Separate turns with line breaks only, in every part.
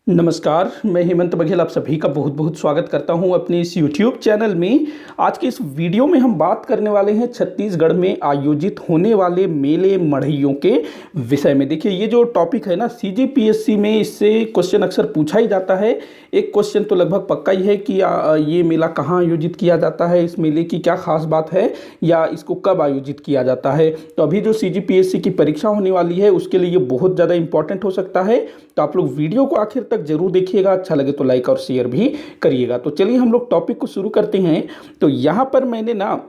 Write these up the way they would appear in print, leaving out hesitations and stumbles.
नमस्कार, मैं हेमंत बघेल आप सभी का बहुत बहुत स्वागत करता हूं अपने इस YouTube चैनल में। आज के इस वीडियो में हम बात करने वाले हैं छत्तीसगढ़ में आयोजित होने वाले मेले मढ़इयों के विषय में। देखिए, ये जो टॉपिक है ना, CGPSC में इससे क्वेश्चन अक्सर पूछा ही जाता है। एक क्वेश्चन तो लगभग पक्का ही है कि ये मेला कहाँ आयोजित किया जाता है, इस मेले की क्या खास बात है, या इसको कब आयोजित किया जाता है। तो अभी जो CGPSC की परीक्षा होने वाली है उसके लिए ये बहुत ज़्यादा इंपॉर्टेंट हो सकता है। तो आप लोग वीडियो को आखिर तक जरूर देखिएगा, अच्छा लगे तो लाइक और शेयर भी करिएगा। तो चलिए हम लोग टॉपिक को शुरू करते हैं। तो यहाँ पर मैंने ना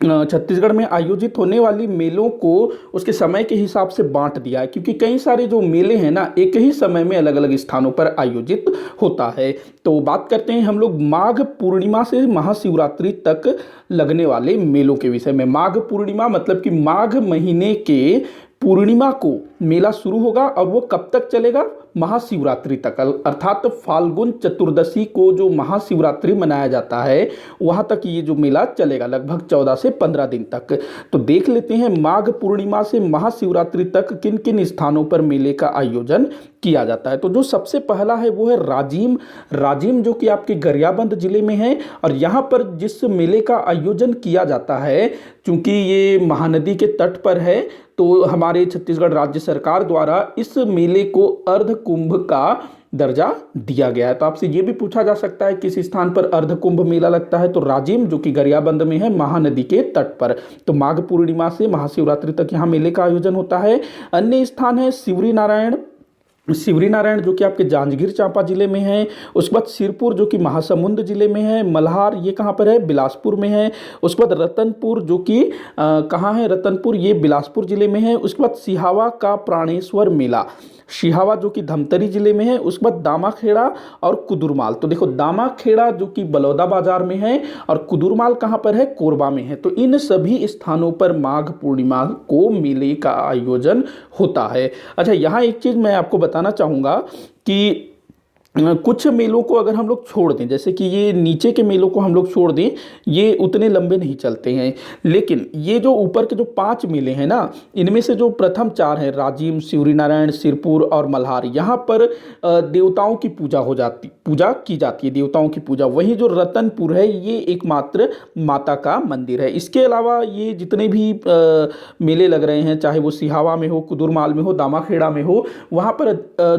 छत्तीसगढ़ में आयोजित होने वाली मेलों को उसके समय के हिसाब से बांट दिया है, क्योंकि कई सारे जो मेले हैं ना एक ही समय में अलग अलग स्थानों पर आयोजित होता है। तो बात करते हैं हम लोग माघ पूर्णिमा से महाशिवरात्रि तक लगने वाले मेलों के विषय में। माघ पूर्णिमा मतलब कि माघ महीने के पूर्णिमा को मेला शुरू होगा और वो कब तक चलेगा? महाशिवरात्रि तक, अर्थात फाल्गुन चतुर्दशी को जो महाशिवरात्रि मनाया जाता है वहां तक ये जो मेला चलेगा, लगभग 14 से 15 दिन तक। तो देख लेते हैं माघ पूर्णिमा से महाशिवरात्रि तक किन किन स्थानों पर मेले का आयोजन किया जाता है। तो जो सबसे पहला है वो है राजिम। राजिम जो कि आपके गरियाबंद जिले में है, और यहाँ पर जिस मेले का आयोजन किया जाता है, चूंकि ये महानदी के तट पर है, तो हमारे छत्तीसगढ़ राज्य सरकार द्वारा इस मेले को अर्ध कुंभ का दर्जा दिया गया है। तो आपसे ये भी पूछा जा सकता है किस स्थान पर अर्ध कुंभ मेला लगता है, तो राजिम जो कि गरियाबंद में है, महानदी के तट पर। तो माघ पूर्णिमा से महाशिवरात्रि तक यहाँ मेले का आयोजन होता है। अन्य स्थान है शिवरी नारायण। शिवरी नारायण जो कि आपके जांजगीर चांपा जिले में है। उसके बाद सिरपुर जो कि महासमुंद जिले में है। मल्हार ये कहाँ पर है? बिलासपुर में है। उसके बाद रतनपुर जो कि कहाँ है? रतनपुर ये बिलासपुर जिले में है। उसके बाद सिहावा का प्राणेश्वर मेला, सिहावा जो कि धमतरी जिले में है। उसके बाद दामाखेड़ा और कुदुरमाल। तो देखो, दामाखेड़ा जो कि बलौदा बाजार में है और कुदुरमाल कहाँ पर है? कोरबा में है। तो इन सभी स्थानों पर माघ पूर्णिमा को मेले का आयोजन होता है। अच्छा, यहाँ एक चीज़ मैं आपको बताना चाहूँगा कि कुछ मेलों को अगर हम लोग छोड़ दें, जैसे कि ये नीचे के मेलों को हम लोग छोड़ दें, ये उतने लंबे नहीं चलते हैं। लेकिन ये जो ऊपर के जो 5 मेले हैं ना, इनमें से जो प्रथम 4 हैं, राजिम, शिवरी नारायण, सिरपुर और मल्हार, यहाँ पर देवताओं की पूजा की जाती है, देवताओं की पूजा। वहीं जो रतनपुर है ये एकमात्र माता का मंदिर है। इसके अलावा ये जितने भी मेले लग रहे हैं, चाहे वो सिहावा में हो, कुदुरमाल में हो, दामाखेड़ा में हो, वहाँ पर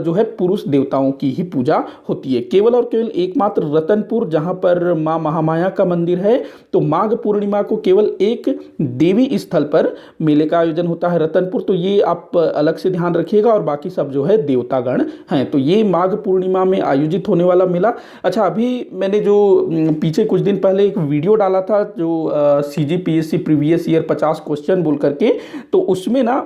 जो है पुरुष देवताओं की ही पूजा होती है। केवल और केवल एकमात्र रतनपुर, जहां पर मां महामाया का मंदिर है, तो माघ पूर्णिमा को केवल एक देवी स्थल पर मेले का आयोजन होता है, रतनपुर। तो ये आप अलग से ध्यान रखिएगा, और बाकी सब जो है देवतागण हैं। तो ये माघ पूर्णिमा में आयोजित होने वाला मेला। अच्छा, अभी मैंने जो पीछे कुछ दिन पहले एक वीडियो डाला था, जो CGPSC प्रीवियस ईयर 50 क्वेश्चन बोल करके, तो उसमें ना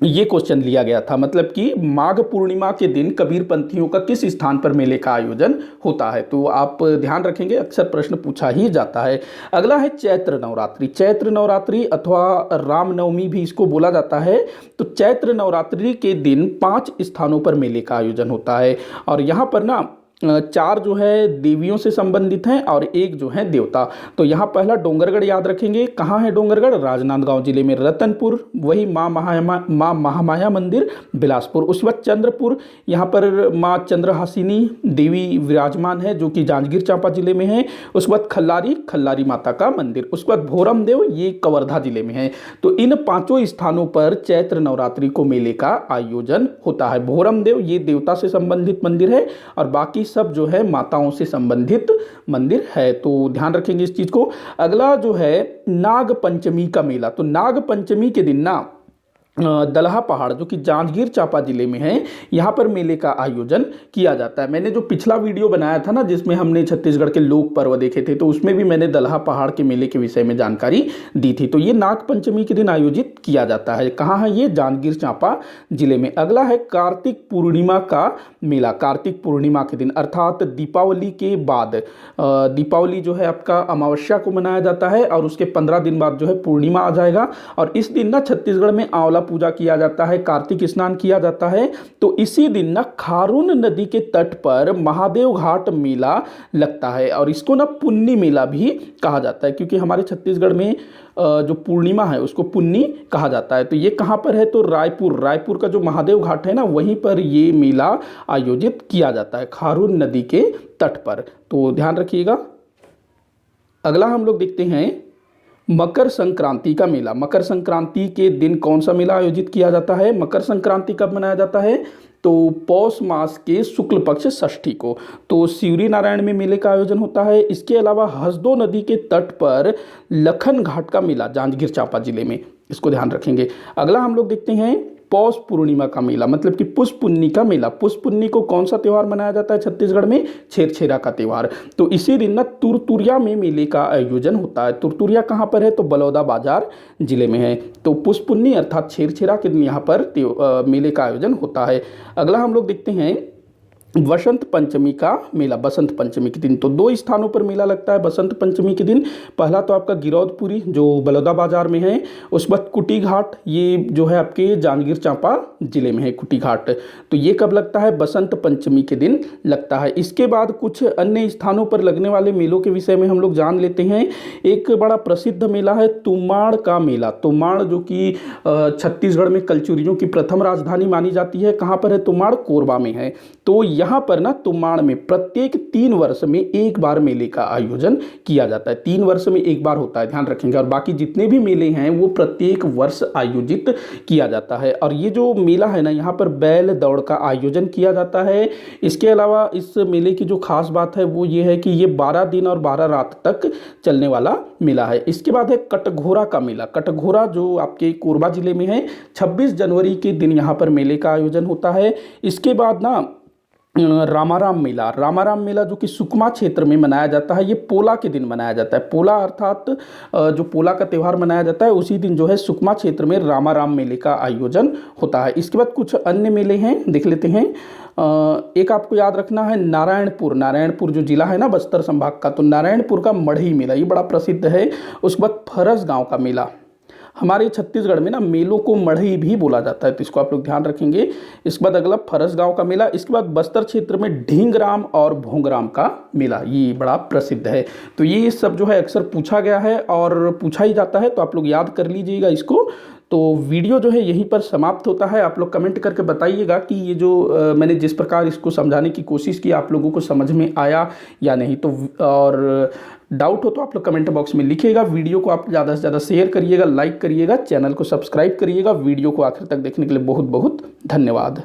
ये क्वेश्चन लिया गया था, मतलब कि माघ पूर्णिमा के दिन कबीरपंथियों का किस स्थान पर मेले का आयोजन होता है। तो आप ध्यान रखेंगे, अक्सर प्रश्न पूछा ही जाता है। अगला है चैत्र नवरात्रि। चैत्र नवरात्रि अथवा रामनवमी भी इसको बोला जाता है। तो चैत्र नवरात्रि के दिन 5 स्थानों पर मेले का आयोजन होता है, और यहाँ पर ना 4 जो है देवियों से संबंधित हैं और 1 जो है देवता। तो यहाँ पहला डोंगरगढ़ याद रखेंगे। कहाँ है डोंगरगढ़? राजनांदगांव जिले में। रतनपुर वही माँ महामाया मंदिर बिलासपुर। उस वक्त चंद्रपुर, यहाँ पर माँ चंद्रहासिनी देवी विराजमान है जो कि जांजगीर चांपा जिले में है। उस वक्त खल्लारी माता का मंदिर। उस वक्त भोरम देव ये कवर्धा जिले में है। तो इन 5 स्थानों पर चैत्र नवरात्रि को मेले का आयोजन होता है। भोरम देव ये देवता से संबंधित मंदिर है, और बाकी सब जो है माताओं से संबंधित मंदिर है। तो ध्यान रखेंगे इस चीज को। अगला जो है नाग पंचमी का मेला। तो नाग पंचमी के दिन ना दलहा पहाड़ जो कि जांजगीर चांपा जिले में है, यहाँ पर मेले का आयोजन किया जाता है। मैंने जो पिछला वीडियो बनाया था ना, जिसमें हमने छत्तीसगढ़ के लोक पर्व देखे थे, तो उसमें भी मैंने दलहा पहाड़ के मेले के विषय में जानकारी दी थी। तो ये नाग पंचमी के दिन आयोजित किया जाता है। कहाँ है ये? जांजगीर चांपा जिले में। अगला है कार्तिक पूर्णिमा का मेला। कार्तिक पूर्णिमा के दिन, अर्थात दीपावली के बाद, दीपावली जो है आपका अमावस्या को मनाया जाता है, और उसके 15 दिन बाद जो है पूर्णिमा आ जाएगा। और इस दिन ना छत्तीसगढ़ में आंवला पूजा किया जाता है, कार्तिक स्नान किया जाता है। तो इसी दिन ना खारून नदी के तट पर महादेव घाट मेला लगता है और इसको ना पुन्नी मेला भी कहा जाता है, क्योंकि हमारे छत्तीसगढ़ में जो पूर्णिमा है उसको पुन्नी कहा जाता है। तो ये कहाँ पर है, तो रायपुर का जो महादेव घाट है ना, वहीं पर ये मेला आयोजित किया जाता है, खारून नदी के तट पर। तो ध्यान रखिएगा। अगला हम लोग देखते हैं मकर संक्रांति का मेला। मकर संक्रांति के दिन कौन सा मेला आयोजित किया जाता है? मकर संक्रांति कब मनाया जाता है? तो पौष मास के शुक्ल पक्ष षष्ठी को। तो शिवरी नारायण में मेले का आयोजन होता है। इसके अलावा हसदो नदी के तट पर लखन घाट का मेला जांजगीर चांपा जिले में, इसको ध्यान रखेंगे। अगला हम लोग देखते हैं पौष पूर्णिमा का मेला, मतलब कि पुष्प पुन्नी का मेला। पुष्प पुन्नी को कौन सा त्यौहार मनाया जाता है छत्तीसगढ़ में? छेरछेरा का त्यौहार। तो इसी दिन ना तुरतुरिया में मेले का आयोजन होता है। तुरतुरिया कहाँ पर है? तो बलौदाबाजार जिले में है। तो पुष्प पुन्नी अर्थात छेरछेरा के दिन यहाँ पर मेले का आयोजन होता है। अगला हम लोग देखते हैं बसंत पंचमी का मेला। बसंत पंचमी के दिन तो 2 स्थानों पर मेला लगता है बसंत पंचमी के दिन। पहला तो आपका गिरौदपुरी जो बलौदाबाजार में है, उस बाद कुटी घाट, ये जो है आपके जांजगीर चांपा जिले में है कुटी घाट। तो ये कब लगता है? बसंत पंचमी के दिन लगता है। इसके बाद कुछ अन्य स्थानों पर लगने वाले मेलों के विषय में हम लोग जान लेते हैं। एक बड़ा प्रसिद्ध मेला है तुमाड़ का मेला। तुमाड़ जो कि छत्तीसगढ़ में कलचुरियों की प्रथम राजधानी मानी जाती है। कहाँ पर है तुमाड़? कोरबा में है। तो यहाँ पर ना तुमाड़ में प्रत्येक 3 वर्ष में एक बार मेले का आयोजन किया जाता है। 3 वर्ष में एक बार होता है, ध्यान रखेंगे। और बाकी जितने भी मेले हैं वो प्रत्येक वर्ष आयोजित किया जाता है। और ये जो मेला है ना, यहाँ पर बैल दौड़ का आयोजन किया जाता है। इसके अलावा इस मेले की जो खास बात है वो ये है कि ये 12 दिन और 12 रात तक चलने वाला मेला है। इसके बाद है कटघोरा का मेला। कटघोरा जो आपके कोरबा जिले में है, 26 जनवरी के दिन यहाँ पर मेले का आयोजन होता है। इसके बाद ना रामाराम मेला जो कि सुकमा क्षेत्र में मनाया जाता है। ये पोला के दिन मनाया जाता है। पोला अर्थात जो पोला का त्यौहार मनाया जाता है उसी दिन जो है सुकमा क्षेत्र में रामाराम मेले का आयोजन होता है। इसके बाद कुछ अन्य मेले हैं, देख लेते हैं। एक आपको याद रखना है नारायणपुर जो जिला है ना बस्तर संभाग का, तो नारायणपुर का मढ़ई मेला ये बड़ा प्रसिद्ध है। उसके बाद फरस गाँव का मेला। हमारे छत्तीसगढ़ में ना मेलों को मढ़ई भी बोला जाता है, तो इसको आप लोग ध्यान रखेंगे। इसके बाद अगला फरस गांव का मेला। इसके बाद बस्तर क्षेत्र में ढींगराम और भोंगराम का मेला, ये बड़ा प्रसिद्ध है। तो ये सब जो है अक्सर पूछा गया है और पूछा ही जाता है, तो आप लोग याद कर लीजिएगा इसको। तो वीडियो जो है यहीं पर समाप्त होता है। आप लोग कमेंट करके बताइएगा कि ये जो मैंने जिस प्रकार इसको समझाने की कोशिश की आप लोगों को समझ में आया या नहीं। तो और डाउट हो तो आप लोग कमेंट बॉक्स में लिखिएगा। वीडियो को आप ज़्यादा से ज़्यादा शेयर करिएगा, लाइक करिएगा, चैनल को सब्सक्राइब करिएगा। वीडियो को आखिर तक देखने के लिए बहुत बहुत धन्यवाद।